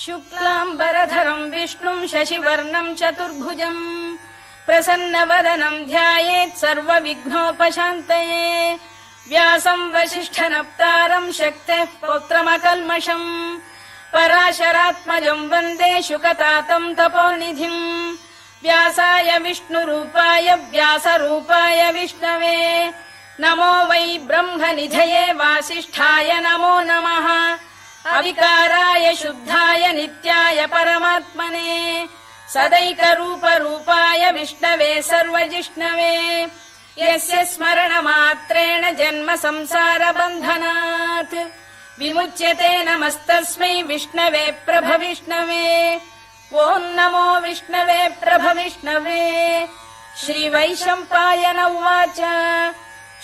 शुक्लाम्बरधरम् विष्णुम् शशिवर्णम् चतुर्भुजम् प्रसन्नवदनम् ध्यायेत् सर्वविघ्नोपशान्तये व्यासम् वसिष्ठनप्तारम् शक्तेः पौत्रमकल्मषम् पराशरात्मजम् वन्दे शुकतातम् तपोनिधिम् व्यासाय विष्णुरूपाय व्यासरूपाय विष्णवे नमो वै ब्रह्मनिधये वासिष्ठाय नमो नमः अविकाराय शुद्धाय नित्याय परमात्मने सदैकरूपरूपाय विष्णवे सर्वजिष्णवे यस्य स्मरणमात्रेण जन्म संसारबन्धनात् विमुच्यते नमस्तस्मै विष्णवे प्रभविष्णवे ॐ नमो विष्णवे प्रभविष्णवे। श्रीवैशम्पायन उवाच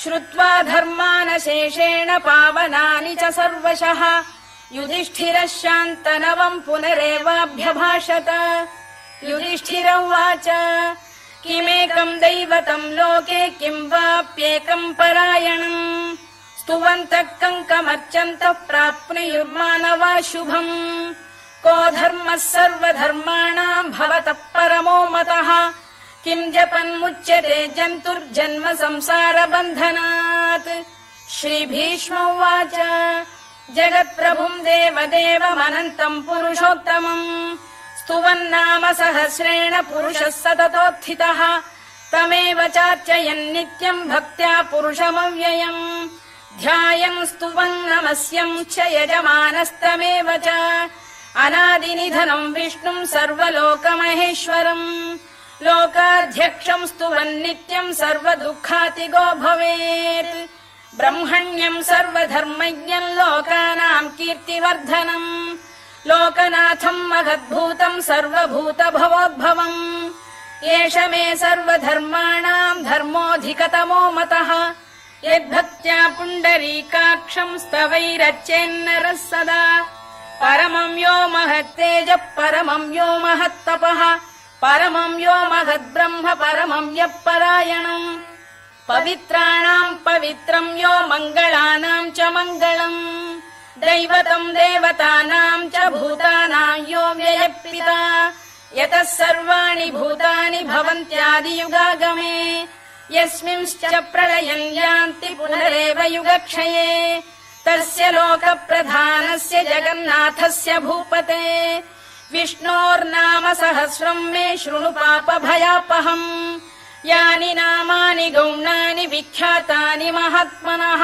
श्रुत्वा धर्मानशेषेण पावनानि च सर्वशः युधिष्ठिरः शान्तनवम् पुनरेवाभ्यभाषत। युधिष्ठिर उवाच किमेकम् दैवतम् लोके किम् वाप्येकम् परायणम् स्तुवन्तः कङ्कमर्चन्तः प्राप्नुयुर्मानवा शुभम् को धर्मः सर्वधर्माणाम् भवतः परमो मतः किम् जपन्मुच्यते जन्तुर्जन्म संसारबन्धनात्। श्रीभीष्म उवाच जगत्प्रभुम् देवदेवमनन्तम् पुरुषोत्तमम् स्तुवन्नाम सहस्रेण पुरुषः सततोत्थितः तमेव चार्चयन्नित्यम् भक्त्या पुरुषमव्ययम् ध्यायन् स्तुवन् नमस्यम् च यजमानस्तमेव च अनादिनिधनम् विष्णुम् सर्वलोकमहेश्वरम् लोकाध्यक्षम् स्तुवन्नित्यम् सर्वदुःखातिगो भवेत् ब्रह्मण्यम् सर्वधर्मज्ञम् लोकानाम् कीर्तिवर्धनम् लोकनाथम् महद्भूतम् सर्वभूतभवोद्भवम् एष मे सर्वधर्माणाम् धर्मोऽधिकतमो मतः यद्भक्त्या पुण्डरीकाक्षम् स्तवैरच्चेन्नरः सदा परमम् यो महत्तेजः परमम् यो महत्तपः परमम् यो महद्ब्रह्म परमम् यः परायणम् पवित्राणाम् पवित्रम् यो मङ्गलानाम् च मङ्गलम् दैवतम् देवतानाम् च भूतानाम् यो व्ययपिता यतः सर्वाणि भूतानि भवन्त्यादियुगागमे यस्मिंश्च प्रलयम् यान्ति पुनरेव युगक्षये तस्य लोकप्रधानस्य जगन्नाथस्य भूपते विष्णोर्नाम सहस्रम् मे शृणु पापभयापहम् यानि नामानि गौणानि विख्यातानि महात्मनः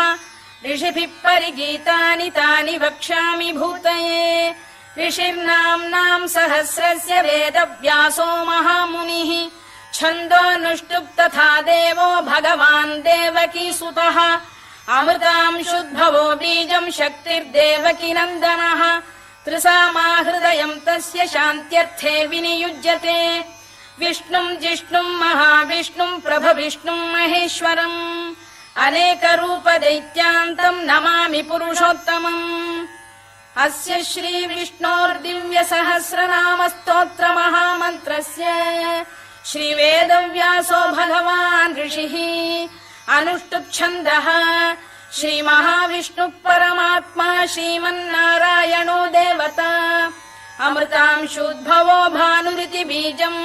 ऋषिभिः परिगीतानि तानि वक्ष्यामि भूतये ऋषिर्नाम्नाम् सहस्रस्य वेदव्यासो महामुनिः छन्दोऽनुष्टुप् तथा देवो भगवान् देवकीसुतः अमृतांशुद्भवो बीजम् शक्तिर्देवकी नन्दनः त्रिसामाहृदयम् तस्य शान्त्यर्थे विनियुज्यते विष्णुम् जिष्णुम् महाविष्णुम् प्रभविष्णुम् महेश्वरम् अनेकरूपदैत्यान्तम् नमामि पुरुषोत्तमम् अस्य श्रीविष्णोर्दिव्यसहस्रनामस्तोत्रमहामन्त्रस्य श्रीवेदव्यासो भगवान् ऋषिः अनुष्टुप्छन्दः श्रीमहाविष्णुः परमात्मा श्रीमन्नारायणो देवता अमृतांशुद्भवो भानुरिति बीजम्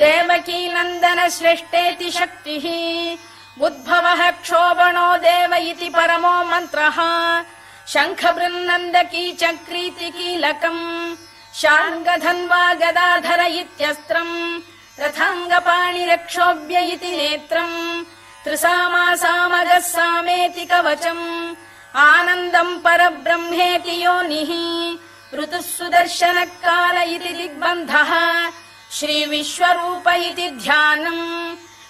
देवकी नन्दन श्रेष्ठेति शक्तिः उद्भवः क्षोभणो देव इति परमो मन्त्रः शङ्खबृन्नन्दकी चक्रीति कीलकम् शार्ङ्गधन्वा गदाधर इत्यस्त्रम् रथाङ्गपाणिरक्षोभ्य इति नेत्रम् त्रिसामासामगः सामेति कवचम् आनन्दम् परब्रह्मेति योनिः ऋतुः सुदर्शनकाल इति दिग्बन्धः श्रीविश्वरूप इति ध्यानम्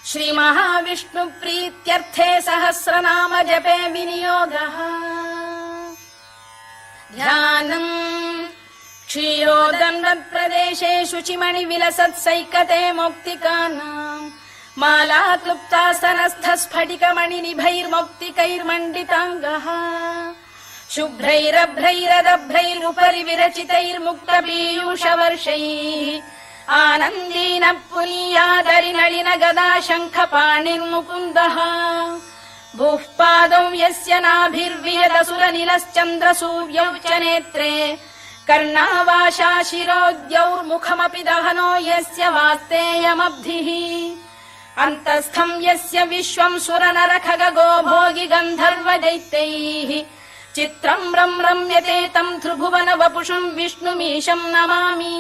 श्रीमहाविष्णुप्रीत्यर्थे सहस्रनाम जपे विनियोगः ध्यानम् क्षीरोदन्वत्प्रदेशे शुचिमणिविलसत्सैकते मौक्तिकानाम् मालाक्लुप्तासनस्थ स्फटिकमणिनिभैर्मौक्तिकैर्मण्डिताङ्गः शुभ्रैरभ्रैरदभ्रैरुपरि विरचितैर्मुक्तपीयूषवर्षैः आनन्दीनः पुनीयादरिनलिन गदा शङ्खपाणिर्मुकुन्दः भूः पादौ यस्य नाभिर्वियदसुरनिलश्चन्द्रसूर्यौ च नेत्रे कर्णावाशा शिरोद्यौर्मुखमपि दहनो यस्य वास्तेयमब्धिः अन्तस्थम् यस्य विश्वम् सुरनरखगो भोगि गन्धर्व दैत्यैः चित्रम् रम्यते तम् त्रिभुवन वपुषम् विष्णुमीशम् नमामि।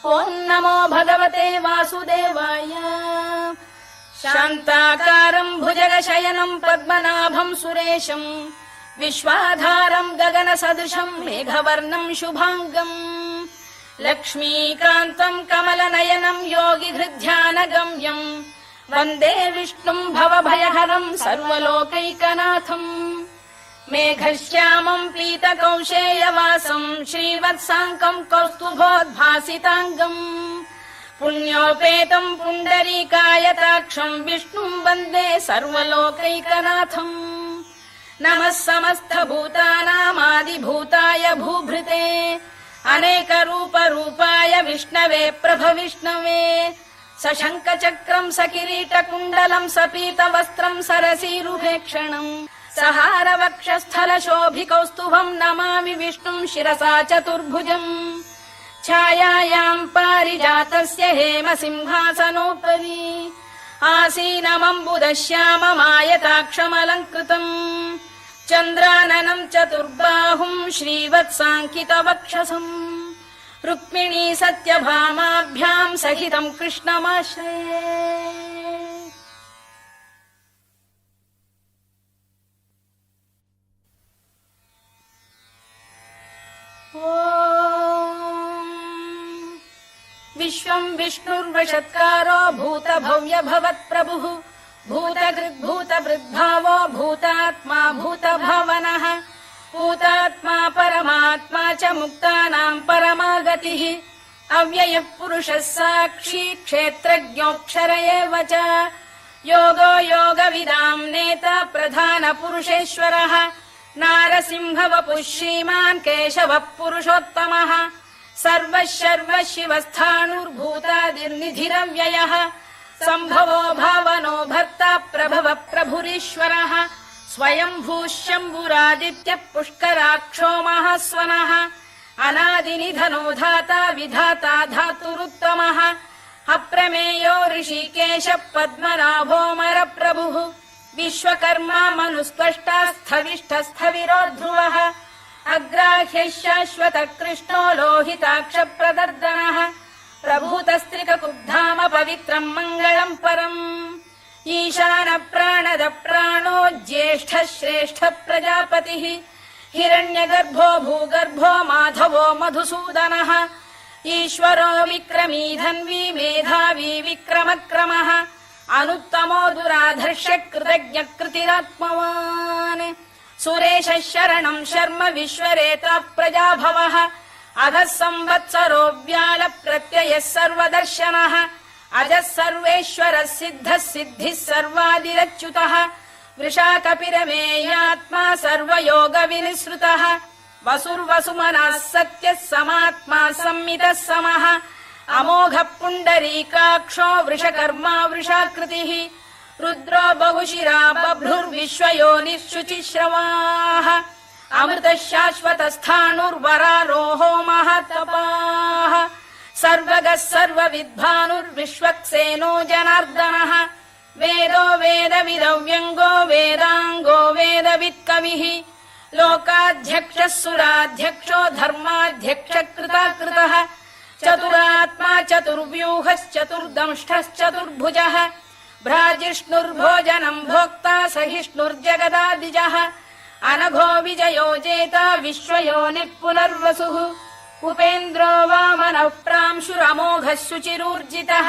ॐ नमो भगवते वासुदेवाय। शान्ताकारम् भुजगशयनम् पद्मनाभम् सुरेशम् विश्वाधारम् गगनसदृशम् मेघवर्णम् शुभाङ्गम् लक्ष्मीकान्तम् कमलनयनम् योगिहृद्ध्यानगम्यम् वन्दे विष्णुम् भवभयहरम् सर्वलोकैकनाथम् मेघश्यामम् पीतकौशेयवासम् श्रीवत्साङ्कम् कौस्तुभोद्भासिताङ्गम् पुण्योपेतम् पुण्डरीकायताक्षम् विष्णुम् वन्दे सर्वलोकैकनाथम् नमः समस्तभूतानामादिभूताय भूभृते अनेकरूपरूपाय विष्णवे प्रभविष्णवे सशङ्खचक्रम् सकिरीटकुण्डलम् सपीतवस्त्रम् सरसीरुहेक्षणम् सहारवक्षस्थलशोभिकौस्तुभम् नमामि विष्णुम् शिरसा चतुर्भुजम् छायायाम् पारिजातस्य हेमसिंहासनोपरि आसीनमम्बुदश्याममायताक्षमलङ्कृतम् चन्द्राननम् चतुर्बाहुम् श्रीवत्साङ्कितवक्षसम् रुक्मिणी सत्यभामाभ्याम् सहितम् कृष्णमाश्रये। विश्वम् विष्णुर्वषत्कारो भूतभव्य भवत्प्रभुः भूतकृद्भूतभृद्भावो भूतात्मा भूतभावनः भूतात्मा परमात्मा च मुक्तानाम् परमागतिः अव्ययः पुरुषः साक्षी क्षेत्रज्ञोऽक्षर एव च योगो योगविदाम् नेता प्रधानपुरुषेश्वरः नारसिंहवपुः श्रीमान् केशवः पुरुषोत्तमः सर्वः शर्वः शिवस्थाणुर्भूतादिर्निधिरव्ययः सम्भवो भावनो भर्ता प्रभवः प्रभुरीश्वरः स्वयम्भूः शम्भुरादित्यः पुष्कराक्षो महास्वनः अनादिनिधनो धाता विधाता धातुरुत्तमः अप्रमेयो ऋषिकेशः पद्मनाभोऽमरप्रभुः विश्वकर्मा मनुस्त्वष्टा स्थविष्ठस्थविरो ध्रुवः अग्राह्यः शाश्वतः कृष्णो लोहिताक्षप्रदर्दनः प्रभूतस्त्रिककुब्धाम पवित्रम् मङ्गलम् परम् ईशान प्राणद प्राणो ज्येष्ठः श्रेष्ठः प्रजापतिः हिरण्यगर्भो भूगर्भो माधवो मधुसूदनः ईश्वरो विक्रमी धन्वी मेधावी विक्रमक्रमः अनुत्तमो दुराधर्ष्य कृतज्ञ कृतिरात्मवान् सुरेशः शरणम् शर्म विश्वरेता प्रजाभवः अधः संवत्सरो व्याल प्रत्ययः सर्वदर्शनः अजः सर्वेश्वरः सिद्धः सिद्धिः सर्वादिरच्युतः वृषाकपिरमेयात्मा सर्वयोगविनिसृतः वसुर्वसुमनः सत्यः समात्मा संमितः समः अमोघः पुण्डरीकाक्षो वृषकर्मा वृषाकृतिः रुद्रो बहुशिरा बभ्रुर्विश्वयोनिः शुचिश्रवाः अमृतः शाश्वतस्थाणुर्वरारोहो महातपाः सर्वगः सर्वविद्भानुर्विश्वक्सेनो जनार्दनः वेदो वेदविदव्यङ्गो वेदाङ्गो वेदवित्कविः लोकाध्यक्षः सुराध्यक्षो धर्माध्यक्षः कृताकृतः चतुरात्मा चतुर्व्यूहश्चतुर्दंष्टश्चतुर्भुजः भ्राजिष्णुर्भोजनम् भोक्ता सहिष्णुर्जगदादिजः अनघो विजयो जेता विश्वयोनिः पुनर्वसुः उपेन्द्रो वामनः प्रांशुरमोघः शुचिरूर्जितः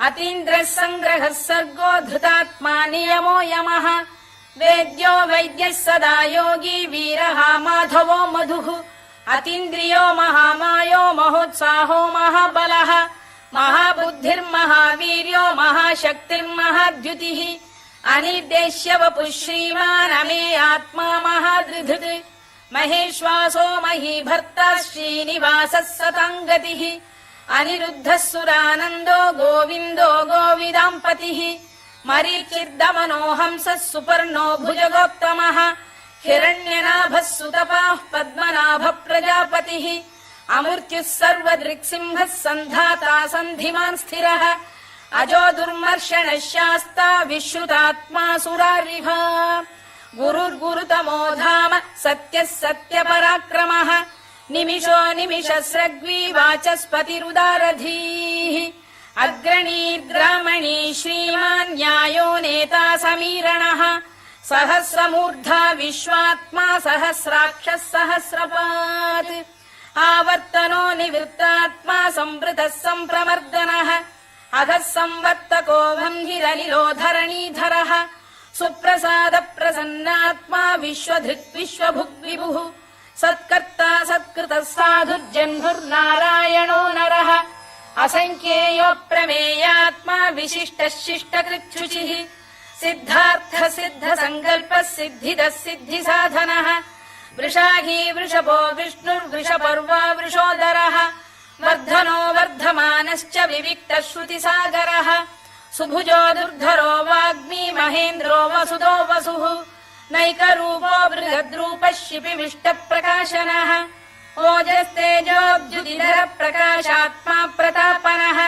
अतीन्द्रः सङ्ग्रहः सर्गो धृतात्मा नियमो यमः वेद्यो वैद्यः सदा योगी वीरः माधवो मधुः अतीन्द्रियो महामायो महोत्साहो महाबलः महाबुद्धिर्महावीर्यो महाशक्तिर्महाद्युतिः अनिर्देश्य वपुः श्रीमान् अमे आत्मा महाधृधृत् महेश्वासो महीभर्ता श्रीनिवासः सताङ्गतिः अनिरुद्धः सुरानन्दो गोविन्दो गोविदाम्पतिः मरीचिर्दमनो हंसः सुपर्णो भुजगोत्तमः हिरण्यनाभः सुतपाः पद्मनाभः प्रजापतिः अमृत्युः सर्वदृक्सिंहः सन्धाता सन्धिमान् स्थिरः अजो दुर्मर्षणः शास्ता विश्रुतात्मा सुरारिः गुरुर्गुरुतमो धाम सत्यः सत्यपराक्रमः निमिषो निमिषस्रग्वी वाचस्पतिरुदारधीः अग्रणीर्ग्रामणी श्रीमान् न्यायो नेता समीरणः सहस्रमूर्धा विश्वात्मा सहस्राक्षः सहस्रपात् आवर्तनो निवृत्तात्मा संवृतः सम्प्रमर्दनः अधः संवर्तको वह्निरनिलो धरणीधरः सुप्रसाद प्रसन्नात्मा विश्वधृक् विश्वभुग्विभुः सत्कर्ता सत्कृतः साधुर्जह्नुर्नारायणो नरः असङ्ख्येयो प्रमेयात्मा विशिष्टः शिष्टकृच्छुचिः सिद्धार्थ सिद्ध सङ्कल्पः सिद्धिदः सिद्धिसाधनः वृषाही वृषभो विष्णुर्वृषपर्वा वृषोदरः वर्धनो वर्धमानश्च विविक्तः श्रुतिसागरः सुभुजो दुर्धरो वाग्मी महेन्द्रो वसुदो वसुः नैकरूपो बृहद्रूपः शिपिविष्टप्रकाशनः ओजस्तेजोद्युतिधर प्रकाशात्मा प्रतापनः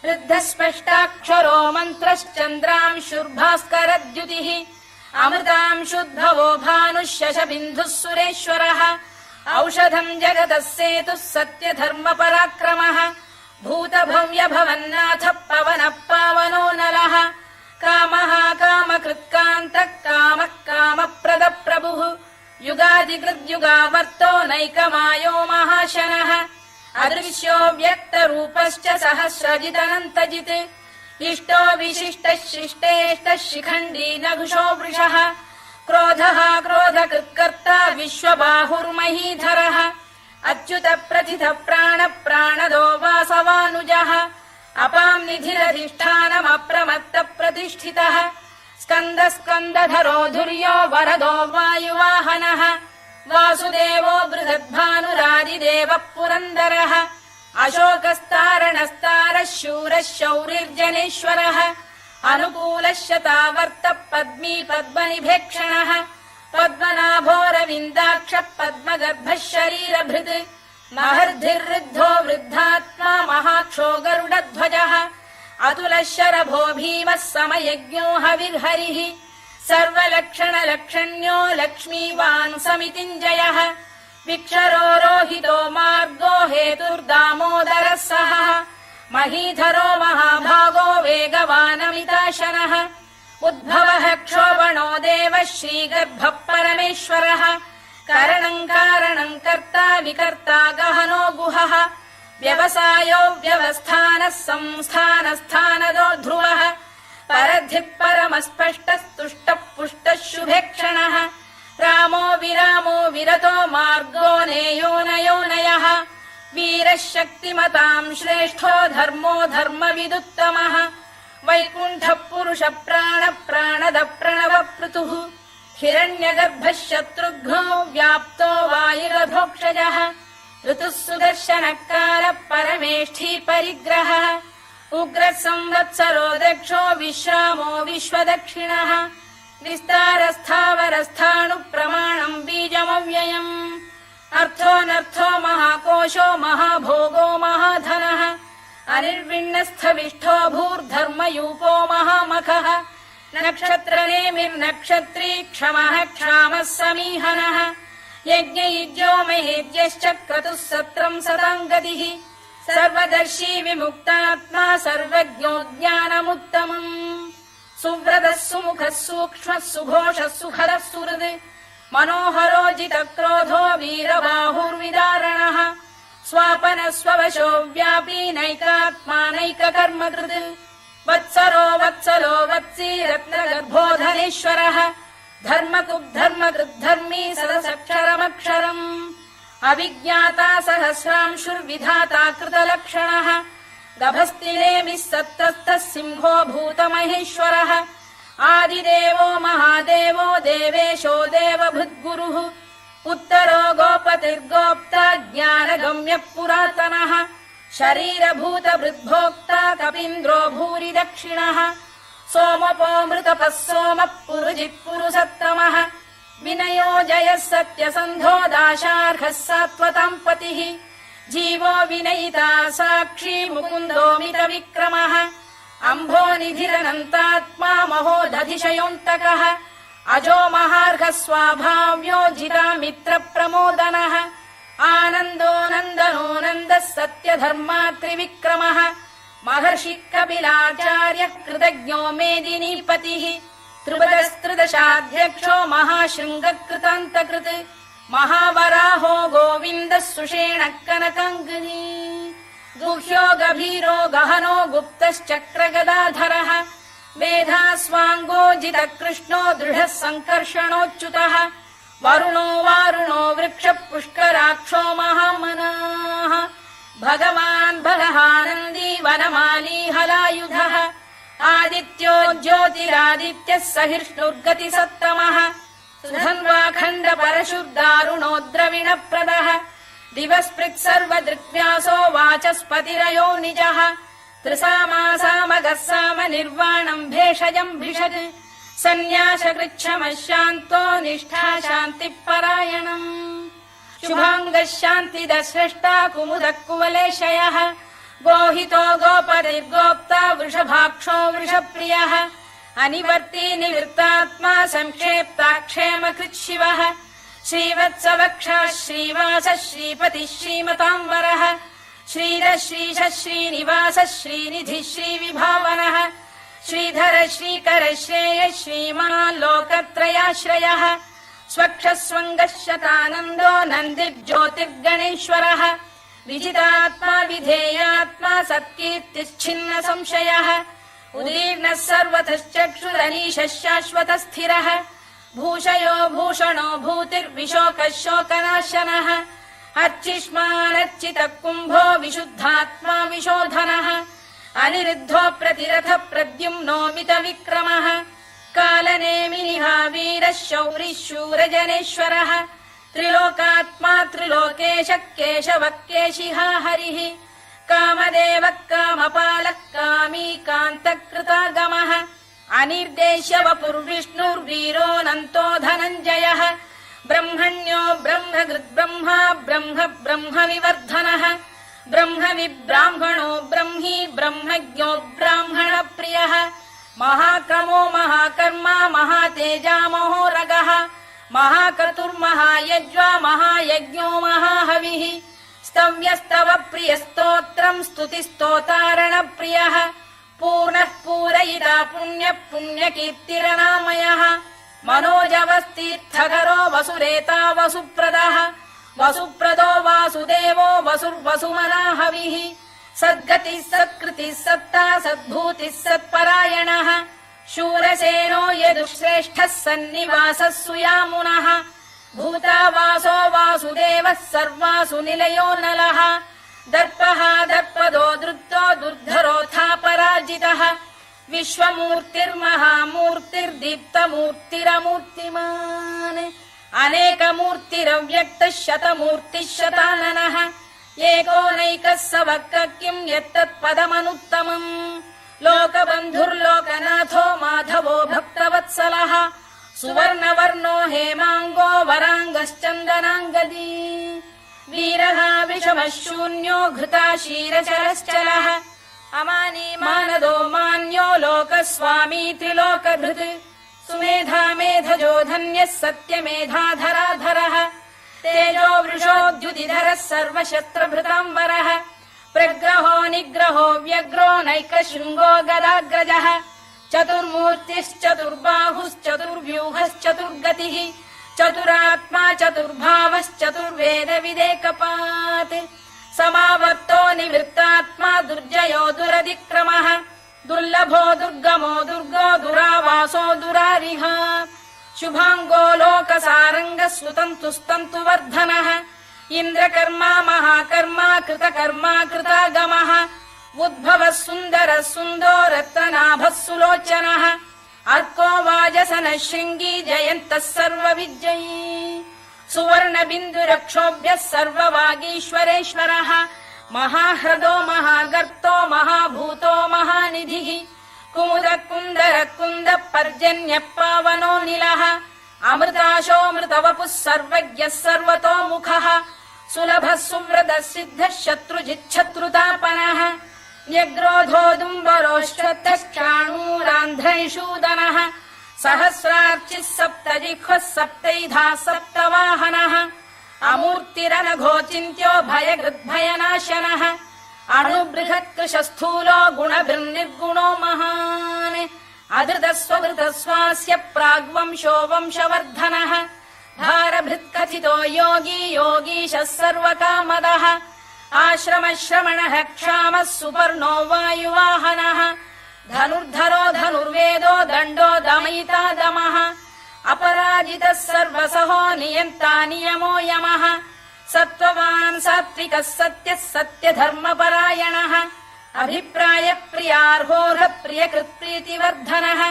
ऋद्धस्पष्टाक्षरो मन्त्रश्चन्द्रांशुर्भास्करद्युतिः अमृतांशुद्भवो भानुः शशबिन्दुः सुरेश्वरः औषधम् जगतः सेतुः सत्यधर्मपराक्रमः भूतभव्यभवन्नाथः पवनः पावनो नलः कामः कामकृत्कान्तः कामः कामप्रदप्रभुः युगादिकृद्युगावर्तो नैकमायो महाशनः अदृश्यो व्यक्तरूपश्च सहस्रजिदनन्तजित् इष्टो विशिष्टः शिष्टेष्टः शिखण्डी नघुषो वृषः क्रोधः क्रोधकृत्कर्ता विश्वबाहुर्महीधरः अच्युत प्रथित प्राण प्राणदो वासवानुजः अपां निधिरधिष्ठानमप्रमत्त प्रतिष्ठितः स्कन्द स्कन्दधरो धुर्यो वरदो वायुवाहनः वासुदेवो बृहद्भानुरादिदेवः पुरन्दरः अशोकस्तारणस्तारः शूरः शौरिर्जनेश्वरः अनुकूलः शतावर्तः पद्मी पद्मनिभेक्षणः पद्मनाभोरविन्दाक्षः पद्मगर्भः शरीरभृत् महर्धिर्वृद्धो वृद्धात्मा महाक्षो गरुडध्वजः अतुलः शरभो भीमः समयज्ञो हविर्हरिः सर्वलक्षणलक्षण्यो लक्ष्मीवान् समितिञ्जयः विक्षरो रोहितो मार्गो हेतुर्दामोदरः सहः महीधरो महाभागो वेगवानमिताशनः उद्भवः क्षोभणो देवः श्रीगर्भः परमेश्वरः करणम् कारणम् कर्ता विकर्ता गहनो गुहः व्यवसायो व्यवस्थानः संस्थानस्थानदो ध्रुवः परधिः परमस्पष्टस्तुष्टः पुष्टः शुभेक्षणः रामो विरामो विरतो मार्गो नेयोनयोनयः वीरः शक्तिमताम् श्रेष्ठो धर्मो धर्मविदुत्तमः वैकुण्ठः पुरुष प्राण प्राणद प्रणव पृतुः हिरण्यगर्भः शत्रुघ्नो व्याप्तो वायुरधोक्षजः ऋतुः सुदर्शनकालः परमेष्ठी परिग्रहः उग्रः संवत्सरो दक्षो विश्रामो विश्वदक्षिणः विस्तारस्थावरस्थाणु प्रमाणम् बीजमव्ययम् अर्थोऽनर्थो महाकोशो महाभोगो महाधनः अनिर्विण्णस्थविष्ठो भूर्धर्मयूपो महामखः नक्षत्रनेमिर्नक्षत्री क्षमः क्षामः समीहनः यज्ञयुज्यो महेज्यश्च क्रतुः सत्रम् सताम् गतिः सर्वदर्शी विमुक्तात्मा सर्वज्ञो ज्ञानमुत्तमम् सुव्रतः सुमुखः सूक्ष्मः सुघोषः सुखदः सुहृद् मनोहरो जितक्रोधो वीरबाहुर्विदारणः स्वापनः स्ववशो व्यापी नैकात्मा नैककर्मकृत् वत्सरो वत्सलो वत्सी रत्नगर्भोधनेश्वरः धर्मकृद्धर्मी सदसक्षरमक्षरम् अविज्ञाता सहस्रांशुर्विधाता कृतलक्षणः गभस्तिनेमिः सत्तस्तः सिंहो भूतमहेश्वरः आदिदेवो महादेवो देवेशो देवभृद्गुरुः उत्तरो गोपतिर्गोप्ता ज्ञानगम्यः पुरातनः शरीरभूतभृद्भोक्ता कपीन्द्रो भूरि दक्षिणः सोमपो मृतपः सोमः पुरुजिः पुरुषत्तमः विनयो जयः सत्यसन्धो दाशार्हः सात्वताम् पतिः जीवो विनयिता साक्षी मुकुन्दोमित विक्रमः अम्भोनिधिरनन्तात्मा महोदधिशयोऽन्तकः अजो महार्घः स्वाभाव्यो जितामित्र प्रमोदनः आनन्दो नन्दनो नन्दः सत्यधर्मा त्रिविक्रमः महर्षि कपिलाचार्यः कृतज्ञो मेदिनीपतिः त्रिपदस्त्रिदशाध्यक्षो महाशृङ्गकृतान्तकृत् महावराहो गोविन्दः सुषेणः कनकाङ्गनी गुह्यो गभीरो गहनो गुप्तश्चक्रगदाधरः वेधास्वाङ्गो जितः कृष्णो दृढः सङ्कर्षणोच्युतः वरुणो वारुणो वृक्षः पुष्कराक्षो महामनाः भगवान् बलहानन्दी वनमाली हलायुधः आदित्यो ज्योतिरादित्यः सहिष्णुर्गतिसत्तमः सुधन्वाखण्ड परशुर्दारुणो द्रविणप्रदः दिवस्पृक् सर्वदृग्व्यासो वाचस्पतिरयो निजः त्रिसामासामगः साम निर्वाणम् भेषजम् भिषज सन्न्यासकृच्छमः शान्तो निष्ठा शान्तिपरायणम् शुभाङ्गः शान्तिदः स्रष्टा कुमुदः कुवलेशयः गोहितो गोपतिर्गोप्ता वृषभाक्षो वृषप्रियः अनिवर्ती निवृत्तात्मा संक्षेप्ता क्षेमकृत् शिवः श्रीवत्सवक्षः श्रीवासः श्रीपतिः श्रीमताम्बरः श्रीरः श्रीशः श्रीनिवासः श्रीनिधिः श्रीविभावनः श्रीधर श्रीकर श्रेयः श्रीमान् लोकत्रयाश्रयः स्वक्षः स्वङ्गः शतानन्दो नन्दिर्ज्योतिर्गणेश्वरः विजितात्मा विधेयात्मा सत्कीर्तिश्छिन्न संशयः उदीर्णः सर्वतश्चक्षुरनीशः शाश्वतः स्थिरः भूषयो भूषणो भूतिर्विशोकः शोकनाशनः अर्चिष्मानर्चितः कुम्भो विशुद्धात्मा विशोधनः अनिरुद्धो प्रतिरथ प्रद्युम्नोमित विक्रमः कालनेमिनिः वीरः शौरिः शूरजनेश्वरः त्रिलोकात्मा त्रिलोकेशः केशवः केशिहा हरिः कामदेवः कामपालः कामी कान्तकृतागमः अनिर्देश्य वपुर्विष्णुर्वीरोऽनन्तो धनञ्जयः ब्रह्मण्यो ब्रह्मकृद्ब्रह्मा ब्रह्म ब्रह्म विवर्धनः ब्रह्म विब्राह्मणो ब्रह्मी ब्रह्मज्ञो ब्राह्मणप्रियः महाक्रमो महाकर्मा महातेजा महोरगः महाक्रतुर्महायज्वा महायज्ञो महाहविः स्तव्यस्तव प्रियस्तोत्रम् स्तुतिस्तोतारणप्रियः पूर्णः पूरयिता पुण्यः पुण्यकीर्तिरनामयः मनोजवस्तीर्थकरो वसुरेता वसुप्रदः वसुप्रदो वासुदेवो वसुर्वसुमनाहविः सद्गतिः सत्कृतिः सत्ता सद्भूतिः सत्परायणः शूरसेनो यदुश्रेष्ठः सन्निवासः सुयामुनः भूतावासो वासुदेवः सर्वासु निलयो नलः दर्पः दर्पदो दृप्तो दुर्धरोऽथा पराजितः विश्वमूर्तिर्महामूर्तिर्दीप्तमूर्तिरमूर्तिमान् अनेकमूर्तिरव्यक्तः शतमूर्तिः शताननः एकोनैकः स वक्र किम् यत्तत्पदमनुत्तमम् लोकबन्धुर्लोकनाथो माधवो भक्तवत्सलः सुवर्णवर्णो हेमाङ्गो वराङ्गश्चन्दनाङ्गदी वीरः विषमः शून्यो घृता शीरचरश्चलः अमानी मानदो मान्यो लोकस्वामी त्रिलोकभृत् सुमेधा मेधजो धन्यः सत्यमेधाधराधरः तेजो वृषोद्युतिधरः सर्वशस्त्रभृताम्बरः प्रग्रहो निग्रहो व्यग्रो नैकशृङ्गो गदाग्रजः चतुर्मूर्तिश्चतुर्बाहुश्चतुर्व्यूहश्चतुर्गतिः चतुरात्मा चतुर्भावश्चतुर्वेदविदेकपात् समावर्तो निवृत्तात्मा दुर्जयो दुरतिक्रमः दुर्लभो दुर्गमो दुर्गो दुरावासो दुरारिः शुभाङ्गो लोकसारङ्गः सुतन्तुस्तन्तुवर्धनः इन्द्रकर्मा महाकर्मा कृतकर्मा कृतागमः उद्भवः सुन्दरः सुन्दो रत्ननाभः सुलोचनः अर्को वाजसनः शृङ्गी जयन्तः सर्वविजयी सुवर्णबिन्दुरक्षोभ्यः सर्ववागीश्वरेश्वरः महाह्रदो महागर्तो महाभूतो महानिधिः कुमुदः कुन्दरः कुन्दः पर्जन्यः पावनो निलः अमृताशोऽमृतवपुः सर्वज्ञः सर्वतोमुखः सुलभः सुव्रतः सिद्धः शत्रुजिच्छत्रुतापनः न्यग्रोधोदुम्बरोश्चक्षाणूरान्ध्रैषूदनः सहस्रार्चिः सप्तजिह्वः सप्तैधा सप्तवाहनः अमूर्तिरनघोचिन्त्यो भयकृद्भयनाशनः अणुबृहत्कृशस्थूलो गुणभिर्निर्गुणो महान् अधृतस्वभृतस्वास्य प्राग्वंशो वंशवर्धनः भारभृत्कथितो योगी योगीशः सर्वकामदः आश्रमश्रमणः क्षामः सुपर्णो वायुवाहनः धनुर्धरो धनुर्वेदो दण्डो दमयिता दमः अपराजितः सर्वसहो नियन्ता नियमो यमः सत्त्ववान् सात्विकः सत्यः सत्यधर्मपरायणः अभिप्रायप्रियार्होरप्रियकृत्प्रीतिवर्धनः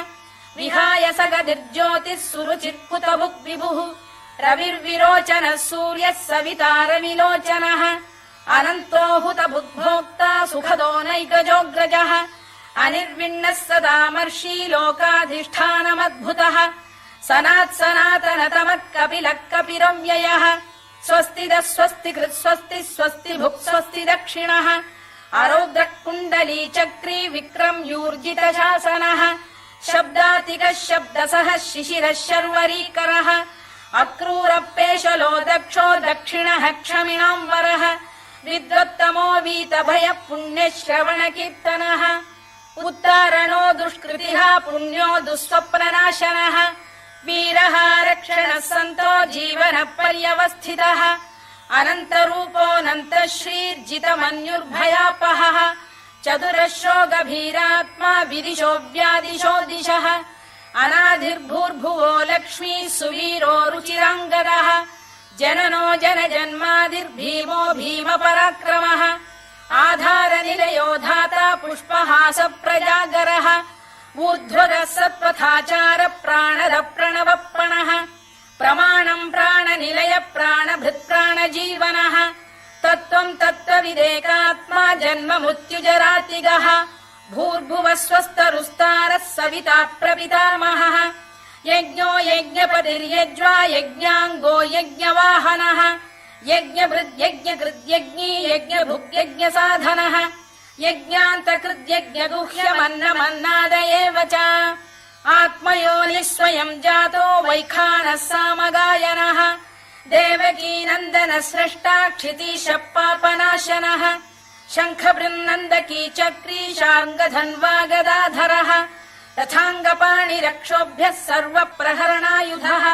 विहाय सगतिर्ज्योतिः सुरुचित्कुतभुक् विभुः रविर्विरोचनः सूर्यः सविता रविलोचनः अनन्तो हुतभुग्भोक्ता सुखदो नैकजोऽग्रजः अनिर्विण्णः सदामर्षी लोकाधिष्ठानमद्भुतः सनात्सनातनतमः कपिलः कपिरव्ययः स्वस्तिदः स्वस्तिकृत् स्वस्ति स्वस्ति भुक् स्वस्ति दक्षिणः अरौद्रः कुण्डली चक्री विक्रम्यूर्जितशासनः शब्दातिकः शब्दसः शिशिरः शर्वरीकरः अक्रूरपेशलो दक्षो दक्षिणः क्षमिणाम्बरः विद्वत्तमो वीतभयः पुण्यश्रवणकीर्तनः उत्तारणो दुष्कृतिः पुण्यो दुःस्वप्ननाशनः वीरः रक्षणः सन्तो जीवनः पर्यवस्थितः अनन्तरूपोऽनन्तः श्रीर्जितमन्युर्भयापहः चतुरश्रो गभीरात्मा विदिशो व्यादिशो दिशः अनाधिर्भूर्भुवो लक्ष्मी सुवीरो रुचिराङ्गदः जननो जनजन्मादिर्भीमो भीमपराक्रमः आधारनिलयो धाता पुष्पहास प्रजागरः ऊर्ध्वगः सत्पथाचार प्राणद प्रणवप्रणः प्रमाणम् प्राणनिलय प्राणभृत्प्राणजीवनः तत्त्वम् तत्त्वविदेकात्मा जन्म मृत्युजरातिगः भूर्भुवः स्वस्तरुस्तारः सविता प्रपितामहः यज्ञो यज्ञपतिर्यज्वा यज्ञाङ्गो यज्ञवाहनः यज्ञभृद्यज्ञकृद्यज्ञी यज्ञभुग्यज्ञसाधनः यज्ञान्तकृद्यज्ञगुह्यमन्नमन्नाद एव च आत्मयोनिः स्वयम् जातो वैखानः सामगायनः देवकीनन्दनः स्रष्टा क्षितीशः पापनाशनः शङ्खबृन्नन्दकी चक्री शार्ङ्गधन्वा गदाधरः तथाङ्गपाणिरक्षोभ्यः सर्वप्रहरणायुधः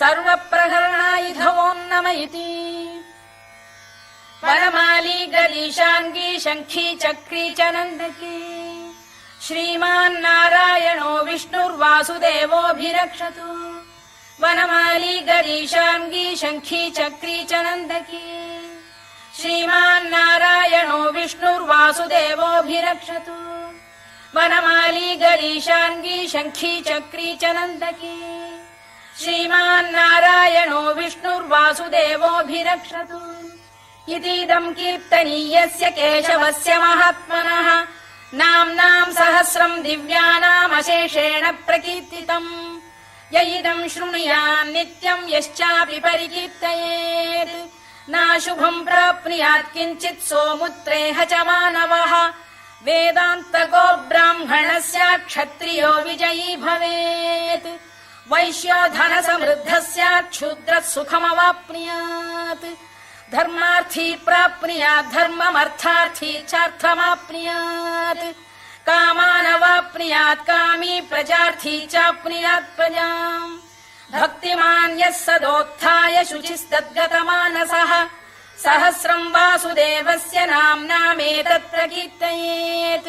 सर्वप्रहरणायुधवो नम इति वनमाली गलीशाङ्गी शङ्खी चक्री च नन्दकी श्रीमान्नारायणो विष्णुर्वासुदेवोऽभिरक्षतु वनमाली गलीशाङ्गी शङ्खी चक्री च नन्दकी श्रीमान्नारायणो विष्णुर्वासुदेवोऽभिरक्षतु वनमाली गलीशाङ्गी शङ्खी चक्री च नन्दकी श्रीमान्नारायणो विष्णुर्वासुदेवोऽभिरक्षतु इतीदम् कीर्तनीयस्य केशवस्य महात्मनः नाम्नाम् सहस्रम् दिव्यानामशेषेण प्रकीर्तितम् य इदम् शृणुयान् नित्यम् यश्चापि परिकीर्तयेत् नाशुभम् प्राप्नुयात् किञ्चित् सोमुत्रेह च मानवः वेदान्तको ब्राह्मणस्य क्षत्रियो विजयी भवेत् वैश्यो धनसमृद्धः स्यात् क्षुद्रः सुखमवाप्नुयात् धर्मार्थी प्राप्नुयात् धर्ममर्थार्थी चार्थमाप्नुयात् कामानवाप्नुयात् कामी प्रजार्थी चाप्नुयात् प्रजाम् भक्तिमान् यः सदोत्थाय शुचिस्तद्गतमानसः सहस्रम् वासुदेवस्य नाम्नामेतत् प्रकीर्तयेत्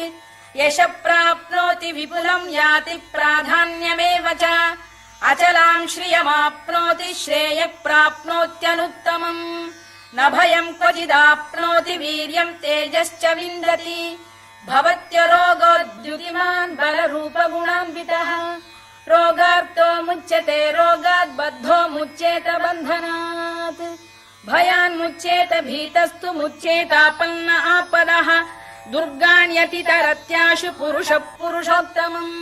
यशः प्राप्नोति विपुलम् याति प्राधान्यमेव च अचलाम् श्रियमाप्नोति श्रेयः प्राप्नोत्यनुत्तमम् न भयम् क्वचिदाप्नोति वीर्यम् तेजश्च विन्दति भवत्य रोगोद्युतिमान् बलरूपगुणान्वितः रोगार्तो मुच्यते रोगात् बद्धो मुच्येत बन्धनात् भयान्मुच्येत भीतस्तु मुच्येतापन्न आपदः दुर्गाण्यतितरत्याशु पुरुषः पुरुषोत्तमम्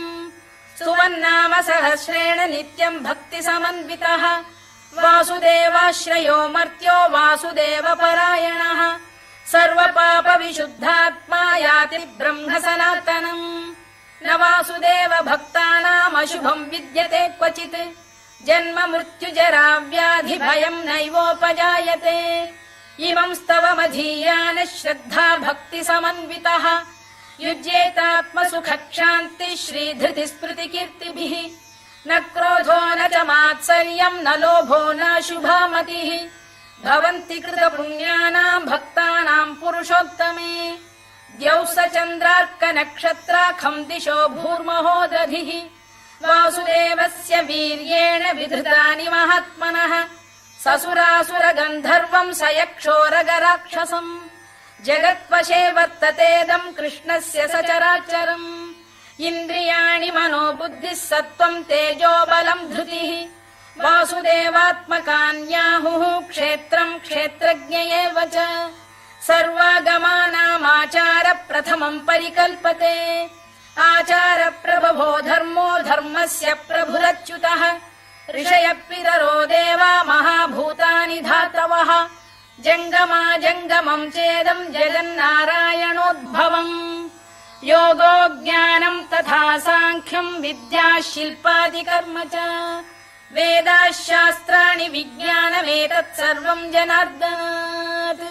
स्तुवन्नाम सहस्रेण नित्यम् भक्तिसमन्वितः वासुदेवाश्रयो मर्त्यो वासुदेवपरायणः सर्वपापविशुद्धात्मा याति ब्रह्म सनातनम् न वासुदेव भक्तानामशुभम् विद्यते क्वचित् जन्म मृत्युजरा व्याधि भयम् नैवोपजायते इमम् स्तवमधीयानः श्रद्धा भक्तिसमन्वितः युज्येतात्मसुखक्षान्तिः श्रीधृति स्मृतिकीर्तिभिः न क्रोधो न च मात्सर्यम् न लोभो न शुभा मतिः भवन्ति कृतपुण्यानाम् भक्तानाम् पुरुषोत्तमे द्यौः स चन्द्रार्कनक्षत्राखम् दिशो भूर्महो दधिः वासुदेवस्य वीर्येण विधृतानि महात्मनः ससुरासुरगन्धर्वम् स यक्षोरगराक्षसम् जगत्वशे वर्ततेदम् कृष्णस्य सचराचरम् इन्द्रियाणि मनो बुद्धिः सत्त्वम् तेजो बलम् धृतिः वासुदेवात्मकान्याहुः क्षेत्रम् क्षेत्रज्ञ एव च सर्वागमानामाचार प्रथमम् परिकल्पते आचार प्रभवो धर्मो धर्मस्य प्रभुरच्युतः ऋषयः पितरो देवा महाभूतानि धातवः जङ्गमा जङ्गमम् चेदम् जगन्नारायणोद्भवम् योगो ज्ञानम् तथा साङ्ख्यम् विद्या शिल्पादिकर्म च वेदाः शास्त्राणि विज्ञानमेतत् सर्वम् जनार्दनात्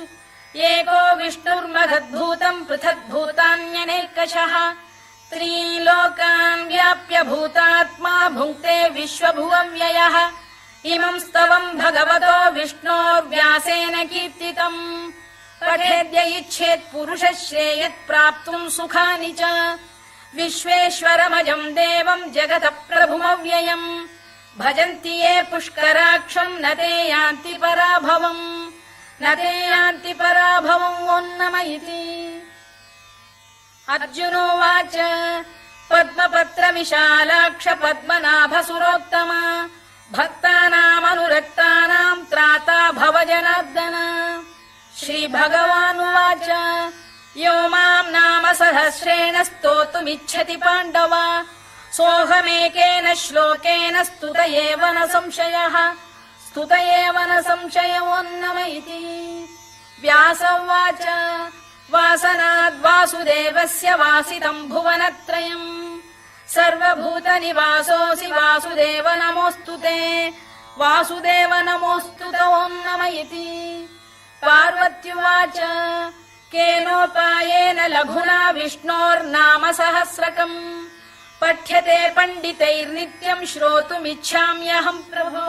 एको विष्णुर्महद्भूतम् पृथग्भूतान्यनेकशः त्रीन् लोकान् व्याप्य भूतात्मा भुङ्क्ते विश्वभुवव्ययः इमम् स्तवम् भगवतो विष्णोर्व्यासेन कीर्तितम् पठेद्य इच्छेत् पुरुषः श्रेयत् प्राप्तुम् सुखानि च विश्वेश्वरमजम् देवम् जगतः प्रभुमव्ययम् भजन्ति ये पुष्कराक्षम् न ते यान्ति पराभवम् न ते यान्ति पराभवम् ओन्नम इति अर्जुनोवाच पद्मपत्र विशालाक्ष पद्मनाभसुरोत्तम भक्तानामनुरक्तानाम् त्राता भव जनार्दन श्रीभगवानुवाच यो माम् नाम सहस्रेण स्तोतुमिच्छति पाण्डव सोऽहमेकेन श्लोकेन स्तुत एव न संशयः स्तुत एव न संशयोन्नम इति व्यास उवाच वासनाद्वासुदेवस्य वासितम् भुवनत्रयम् सर्वभूतनिवासोऽसि वासुदेव नमोऽस्तु ते वासुदेव नमोऽस्तु ते ओन्नम इति पार्वत्युवाच केनोपायेन लघुना विष्णोर्नाम सहस्रकम् पठ्यते पण्डितैर्नित्यम् श्रोतुमिच्छाम्यहम् प्रभो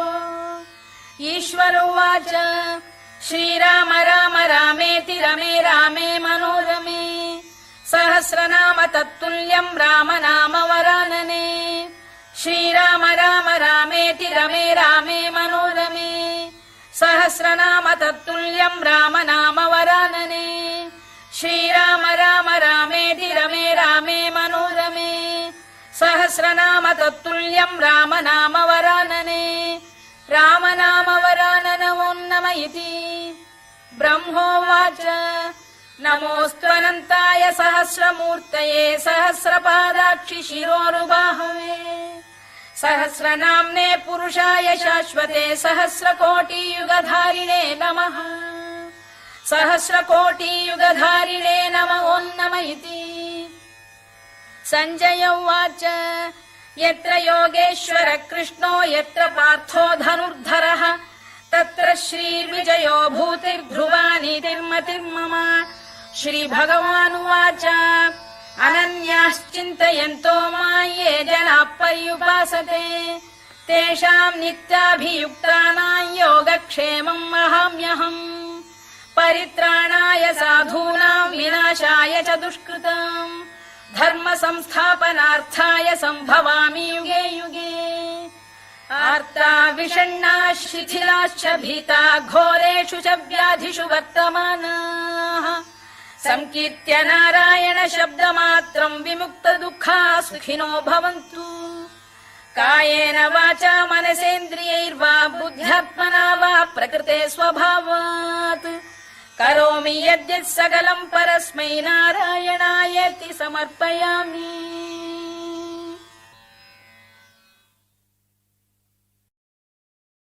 ईश्वर उवाच श्रीराम राम रामेति रमे रामे मनोरमे सहस्रनाम तत्तुल्यम् राम नाम वरानने श्रीराम राम रामेति रमे रामे मनोरमे सहस्रनाम तत्तुल्यम् राम नाम वरानने श्रीराम राम रामेति रमे रामे मनोरमे सहस्रनाम तत्तुल्यम् राम नाम वरानने राम नाम वरानन ओन्नम इति ब्रह्मोवाच नमोऽस्त्वनन्ताय सहस्रमूर्तये सहस्रपादाक्षि शिरोरुबाहवे सहस्रनाम्ने पुरुषाय शाश्वते सहस्रकोटियुगधारिणे नमः सहस्रकोटियुगधारिणे नम ओन्नम इति सञ्जय उवाच यत्र योगेश्वर कृष्णो यत्र पार्थो धनुर्धरः तत्र श्रीर्विजयो भूतिर्ध्रुवा नीतिर्मतिर्मम श्रीभगवानुवाच अनन्याश्चिन्तयन्तो मां ये जनाः पर्युपासते तेषाम् नित्याभियुक्तानां योगक्षेमम् वहाम्यहम् परित्राणाय साधूनां विनाशाय च दुष्कृताम् धर्म संस्थापनार्थाय सम्भवामि युगे युगे आर्ता विषण्णाः शिथिलाश्च भीता घोरेषु च व्याधिषु वर्तमानाः संकीर्त्य नारायण शब्दमात्रम् विमुक्त दुःखाः सुखिनो भवन्तु कायेन वाचा मनसेन्द्रियैर्वा बुद्ध्यात्मना वा प्रकृते स्वभावात् करोमि यद्यत् सकलम् परस्मै नारायणायेति समर्पयामि।